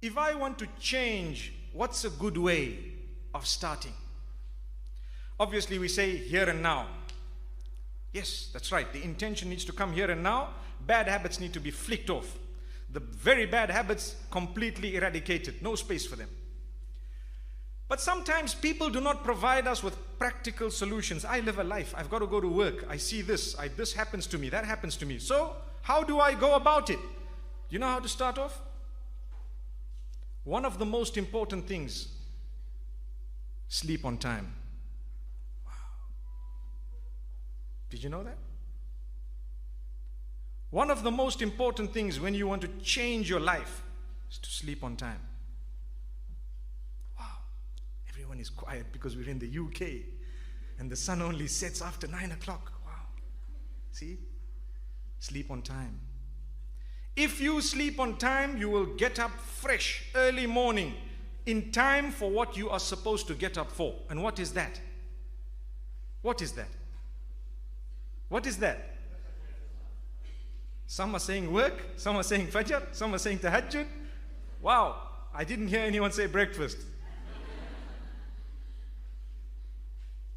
If I want to change, what's a good way of starting? Obviously we say here and now. Yes, that's right. The intention needs to come here and now. Bad habits need to be flicked off. The very bad habits completely eradicated. No space for them. But sometimes people do not provide us with practical solutions. I live a life. I've got to go to work. I see this. This happens to me. That happens to me. So how do I go about it? You know how to start off? One of the most important things, sleep on time. Wow. Did you know that? One of the most important things when you want to change your life is to sleep on time. Wow. Everyone is quiet because we're in the UK and the sun only sets after 9 o'clock. Wow. See? Sleep on time. If you sleep on time, you will get up fresh, early morning, in time for what you are supposed to get up for. And what is that? What is that? What is that? Some are saying work, some are saying fajr, some are saying tahajjud. Wow, I didn't hear anyone say breakfast.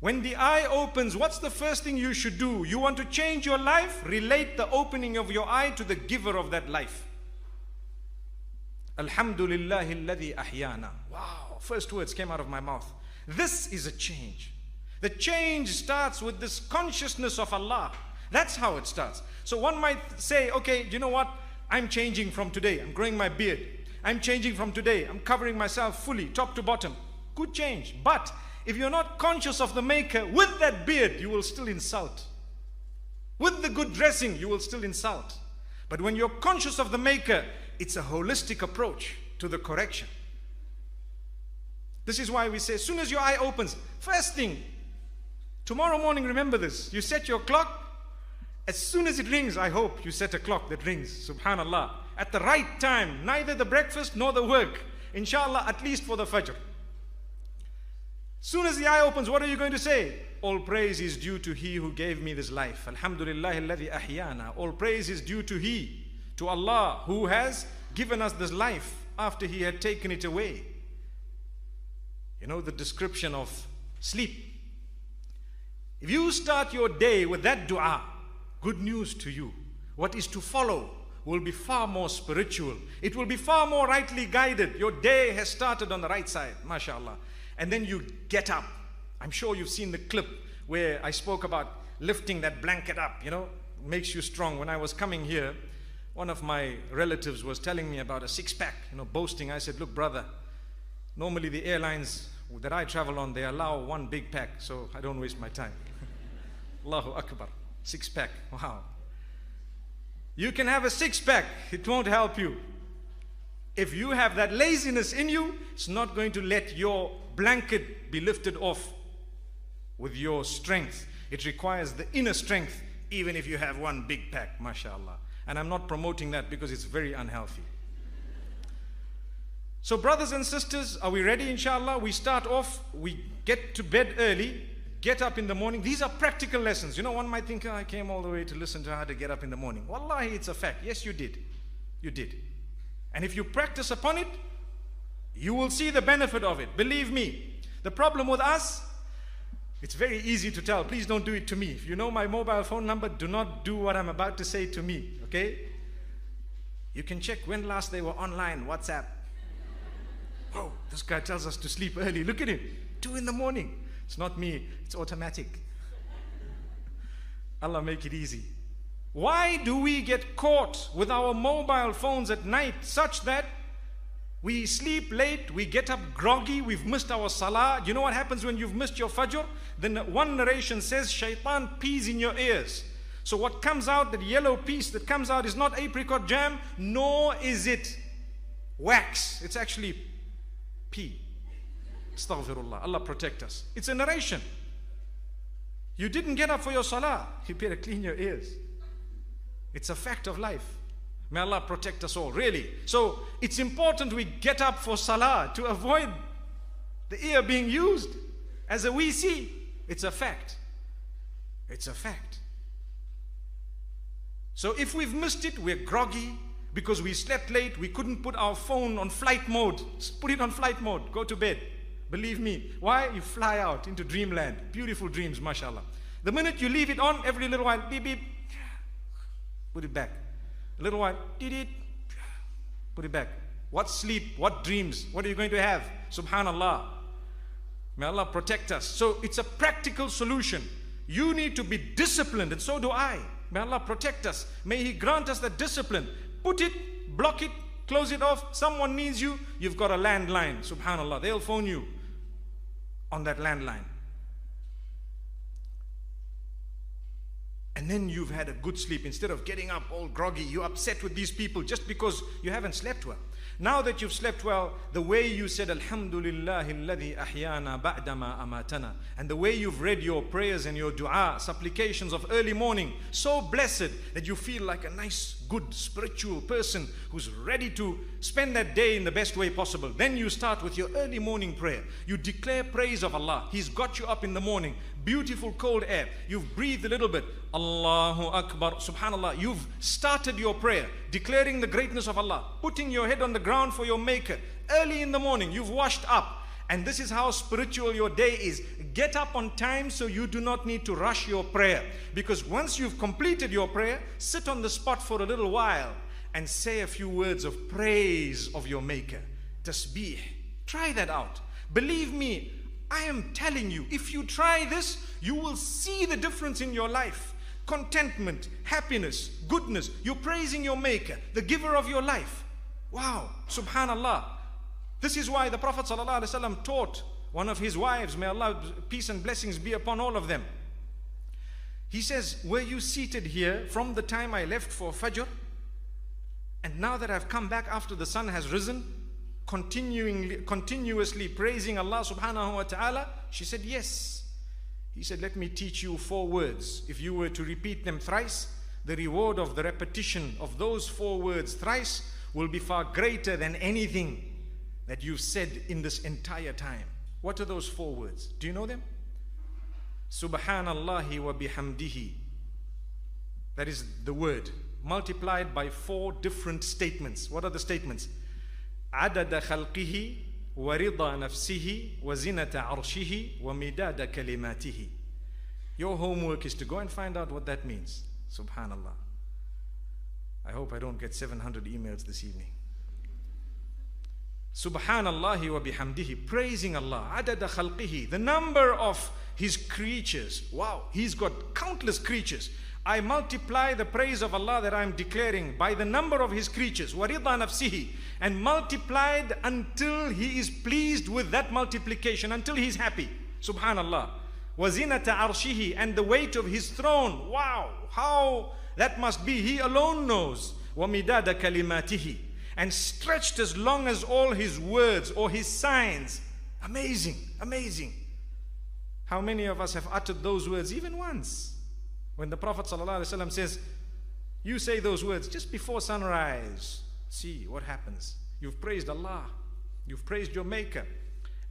When the eye opens, what's the first thing you should do? You want to change your life? Relate the opening of your eye to the giver of that life. Alhamdulillahi alladhi ahyana. Wow, first words came out of my mouth. This is a change. The change starts with this consciousness of Allah. That's how it starts. So one might say, okay, you know what? I'm changing from today. I'm growing my beard. I'm changing from today. I'm covering myself fully, top to bottom. Good change. But if you're not conscious of the Maker, with that beard, you will still insult. With the good dressing, you will still insult. But when you're conscious of the Maker, it's a holistic approach to the correction. This is why we say, as soon as your eye opens, first thing, tomorrow morning, remember this, you set your clock. As soon as it rings, I hope you set a clock that rings, subhanallah, at the right time, neither the breakfast nor the work. Inshallah, at least for the fajr. Soon as the eye opens, what are you going to say? All praise is due to He who gave me this life. Alhamdulillah alladhi ahyana. All praise is due to He, to Allah, who has given us this life after He had taken it away. You know the description of sleep. If you start your day with that dua, good news to you. What is to follow will be far more spiritual. It will be far more rightly guided. Your day has started on the right side, mashallah. And then you get up. I'm sure you've seen the clip where I spoke about lifting that blanket up, you know, makes you strong. When I was coming here, one of my relatives was telling me about a six-pack, you know, boasting. I said, look, brother, normally the airlines that I travel on, they allow one big pack, so I don't waste my time. Allahu Akbar. Six-pack. Wow. You can have a six-pack. It won't help you. If you have that laziness in you, it's not going to let your blanket be lifted off with your strength. It requires the inner strength, even if you have one big pack, mashallah. And I'm not promoting that because it's very unhealthy. So brothers and sisters, are we ready, inshallah? We start off, we get to bed early, get up in the morning. These are practical lessons. You know, one might think, oh, I came all the way to listen to how to get up in the morning. Wallahi, it's a fact. Yes, you did. You did. And if you practice upon it, you will see the benefit of it. Believe me. The problem with us, it's very easy to tell. Please don't do it to me. If you know my mobile phone number, do not do what I'm about to say to me. Okay? You can check when last they were online, WhatsApp. Oh, this guy tells us to sleep early. Look at him. 2 in the morning. It's not me. It's automatic. Allah make it easy. Why do we get caught with our mobile phones at night such that we sleep late, we get up groggy, we've missed our salah? You know what happens when you've missed your fajr? Then one narration says shaitan pees in your ears. So what comes out, that yellow piece that comes out, is not apricot jam, nor is it wax. It's actually pee. Astaghfirullah. Allah protect us. It's a narration. You didn't get up for your salah. You better clean your ears. It's a fact of life. May Allah protect us all, really. So it's important we get up for salah to avoid the ear being used as a WC. It's a fact. It's a fact. So if we've missed it, we're groggy because we slept late, we couldn't put our phone on flight mode. Just put it on flight mode, go to bed. Believe me. Why? You fly out into dreamland. Beautiful dreams, mashallah. The minute you leave it on, every little while, beep, beep, put it back. A little while, did it, put it back. What sleep, what dreams, what are you going to have? Subhanallah. May Allah protect us. So it's a practical solution. You need to be disciplined, and so do I. May Allah protect us. May He grant us that discipline. Put it, block it, close it off. Someone needs you, you've got a landline. Subhanallah, they'll phone you on that landline. And then you've had a good sleep. Instead of getting up all groggy, you're upset with these people just because you haven't slept well. Now that you've slept well, the way you said Alhamdulillahi alladhi ahyana ba'dama amatana, and the way you've read your prayers and your dua, supplications of early morning, so blessed that you feel like a nice, good, spiritual person who's ready to spend that day in the best way possible. Then you start with your early morning prayer. You declare praise of Allah. He's got you up in the morning. Beautiful cold air. You've breathed a little bit. Allahu Akbar. Subhanallah. You've started your prayer, declaring the greatness of Allah, putting your head on the ground for your Maker. Early in the morning, you've washed up. And this is how spiritual your day is. Get up on time so you do not need to rush your prayer. Because once you've completed your prayer, sit on the spot for a little while and say a few words of praise of your Maker. Tasbih. Try that out. Believe me, I am telling you, if you try this, you will see the difference in your life. Contentment, happiness, goodness. You're praising your Maker, the giver of your life. Wow, subhanallah. This is why the Prophet ﷺ taught one of his wives, may Allah, peace and blessings be upon all of them. He says, were you seated here from the time I left for Fajr, and now that I've come back after the sun has risen, continuously praising Allah subhanahu wa ta'ala? She said, yes. He said, let me teach you 4 words. If you were to repeat them thrice, the reward of the repetition of those 4 words thrice will be far greater than anything that you've said in this entire time. What are those 4 words? Do you know them? Subhanallahi wa bihamdihi. That is the word, multiplied by 4 different statements. What are the statements? Adada khalqihi wa rida nafsihi wa zinata arshihi wa midada kalimatihi. Your homework is to go and find out what that means. Subhanallah. I hope I don't get 700 emails this evening. Subhanallahi wa bihamdihi, praising Allah. Adada khalqihi, the number of His creatures. Wow, He's got countless creatures. I multiply the praise of Allah that I'm declaring by the number of His creatures. Warida nafsihi, and multiplied until He is pleased with that multiplication, until He's happy. Subhanallah. Wazinata arshihi, and the weight of His throne. Wow, how that must be. He alone knows. Wamidada kalimatihi, and stretched as long as all His words or His signs. Amazing, amazing. How many of us have uttered those words even once? When the Prophet ﷺ says, you say those words just before sunrise, see what happens. You've praised Allah. You've praised your Maker.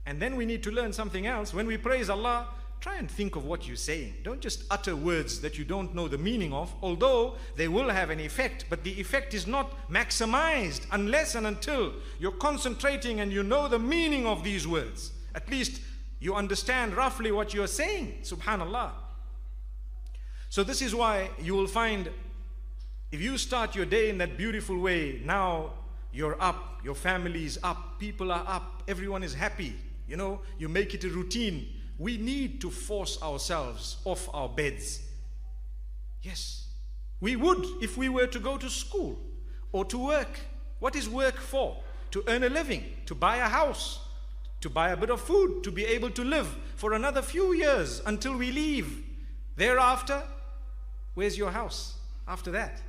And then we need to learn something else. When we praise Allah, try and think of what you're saying. Don't just utter words that you don't know the meaning of, although they will have an effect, but the effect is not maximized unless and until you're concentrating and you know the meaning of these words. At least you understand roughly what you're saying. Subhanallah. So this is why you will find, if you start your day in that beautiful way, now you're up, your family is up, people are up, everyone is happy. You know, you make it a routine. We need to force ourselves off our beds. Yes, we would if we were to go to school or to work. What is work for? To earn a living, to buy a house, to buy a bit of food, to be able to live for another few years until we leave. Thereafter, where's your house after that?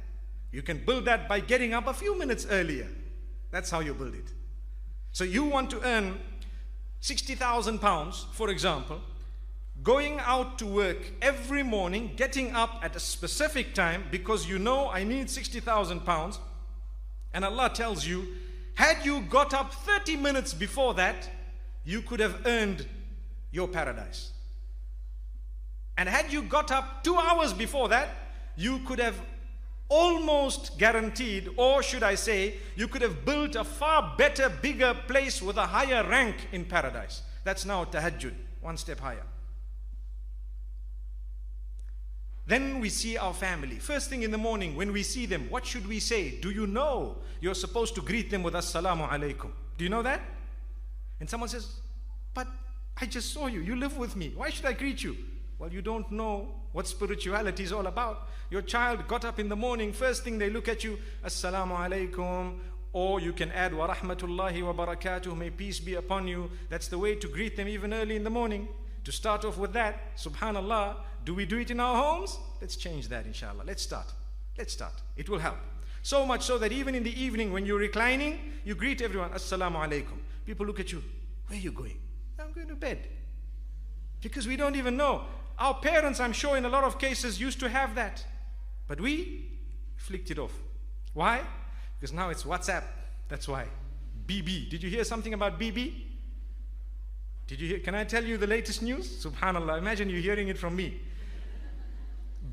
You can build that by getting up a few minutes earlier. That's how you build it. So you want to earn 60,000 pounds, for example, going out to work every morning, getting up at a specific time because you know I need 60,000 pounds, and Allah tells you, had you got up 30 minutes before that, you could have earned your paradise. And had you got up 2 hours before that, you could have almost guaranteed, or should I say, you could have built a far better, bigger place with a higher rank in paradise. That's now tahajjud, one step higher. Then we see our family. First thing in the morning, when we see them, what should we say? Do you know you're supposed to greet them with Assalamu alaikum? Do you know that? And someone says, but I just saw you. You live with me. Why should I greet you? Well, you don't know what spirituality is all about. Your child got up in the morning, first thing they look at you, Assalamu alaikum. Or you can add, wa rahmatullahi wa barakatuh, may peace be upon you. That's the way to greet them even early in the morning. To start off with that, subhanallah. Do we do it in our homes? Let's change that, inshallah. Let's start. It will help. So much so that even in the evening when you're reclining, you greet everyone, Assalamu alaikum. People look at you, where are you going? I'm going to bed. Because we don't even know. Our parents, I'm sure in a lot of cases, used to have that. But we flicked it off. Why? Because now it's WhatsApp. That's why. BB. Did you hear something about BB? Did you hear? Can I tell you the latest news? Subhanallah. Imagine you hearing it from me.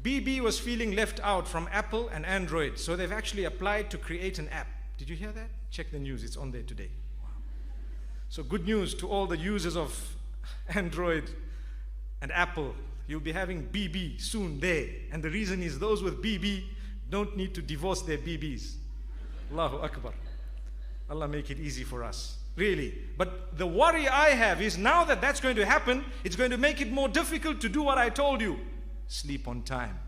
BB was feeling left out from Apple and Android. So they've actually applied to create an app. Did you hear that? Check the news. It's on there today. Wow. So good news to all the users of Android and Apple. You'll be having BB soon there. And the reason is those with BB don't need to divorce their BBs. Allahu Akbar. Allah make it easy for us. Really. But the worry I have is now that that's going to happen, it's going to make it more difficult to do what I told you. Sleep on time.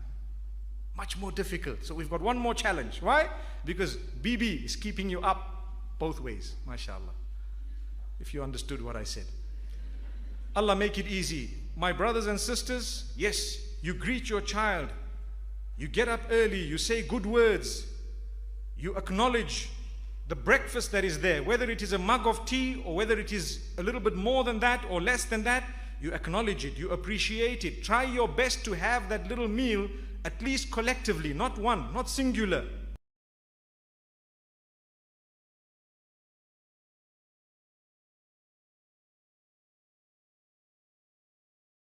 Much more difficult. So we've got one more challenge. Why? Because BB is keeping you up both ways. MashaAllah. If you understood what I said. Allah make it easy. My brothers and sisters, yes, you greet your child. You get up early. You say good words. You acknowledge the breakfast that is there. Whether it is a mug of tea or whether it is a little bit more than that or less than that. You acknowledge it, you appreciate it. Try your best to have that little meal, at least collectively, not one, not singular.